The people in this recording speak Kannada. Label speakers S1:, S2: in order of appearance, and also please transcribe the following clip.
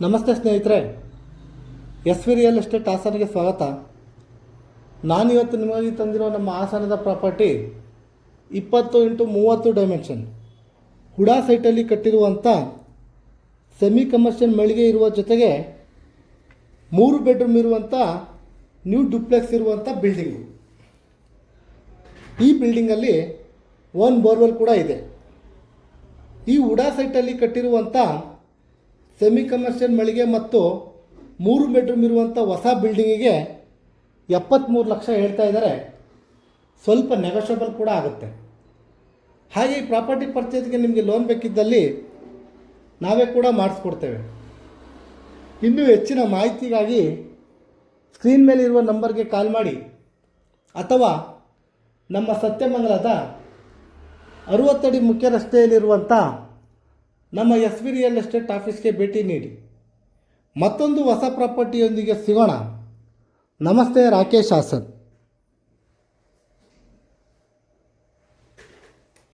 S1: ನಮಸ್ತೆ ಸ್ನೇಹಿತರೆ, ಎಸ್ ವಿ ರಿಯಲ್ ಎಸ್ಟೇಟ್ ಹಾಸನಿಗೆ ಸ್ವಾಗತ. ನಾನಿವತ್ತು ನಿಮಗೆ ತಂದಿರೋ ನಮ್ಮ ಹಾಸನದ property 20x30 dimension HUDA ಸೈಟಲ್ಲಿ ಕಟ್ಟಿರುವಂಥ semi commercial ಮಳಿಗೆ ಇರುವ ಜೊತೆಗೆ 3 ಬೆಡ್ರೂಮ್ ಇರುವಂಥ ನ್ಯೂ ಡುಪ್ಲೆಕ್ಸ್ ಇರುವಂಥ ಬಿಲ್ಡಿಂಗು. ಈ ಬಿಲ್ಡಿಂಗಲ್ಲಿ 1 ಬೋರ್ವೆಲ್ ಕೂಡ ಇದೆ. ಈ ಹುಡಾ ಸೈಟಲ್ಲಿ ಕಟ್ಟಿರುವಂಥ ಸೆಮಿ ಕಮರ್ಷಿಯಲ್ ಮಳಿಗೆ ಮತ್ತು 3 ಬೆಡ್ರೂಮ್ ಇರುವಂಥ ಹೊಸ ಬಿಲ್ಡಿಂಗಿಗೆ 73 ಲಕ್ಷ ಹೇಳ್ತಾ ಇದ್ದಾರೆ. ಸ್ವಲ್ಪ ನೆಗೋಷಿಯಬಲ್ ಕೂಡ ಆಗುತ್ತೆ. ಹಾಗೆ ಈ ಪ್ರಾಪರ್ಟಿ ಪರ್ಚೇಸ್ಗೆ ನಿಮಗೆ ಲೋನ್ ಬೇಕಿದ್ದಲ್ಲಿ ನಾವೇ ಕೂಡ ಮಾಡಿಸ್ಕೊಡ್ತೇವೆ. ಇನ್ನೂ ಹೆಚ್ಚಿನ ಮಾಹಿತಿಗಾಗಿ ಸ್ಕ್ರೀನ್ ಮೇಲೆ ಇರುವ ನಂಬರ್ಗೆ ಕಾಲ್ ಮಾಡಿ ಅಥವಾ ನಮ್ಮ ಸತ್ಯಮಂಗಲದ 60 ಅಡಿ ಮುಖ್ಯ ರಸ್ತೆಯಲ್ಲಿರುವಂಥ ನಮ್ಮ ಎಸ್ ವಿ ರಿಯಲ್ ಎಸ್ಟೇಟ್ ಆಫೀಸ್ಗೆ ಭೇಟಿ ನೀಡಿ. ಮತ್ತೊಂದು ಹೊಸ ಪ್ರಾಪರ್ಟಿಯೊಂದಿಗೆ ಸಿಗೋಣ. ನಮಸ್ತೆ, ರಾಕೇಶ್ ಹಾಸನ್.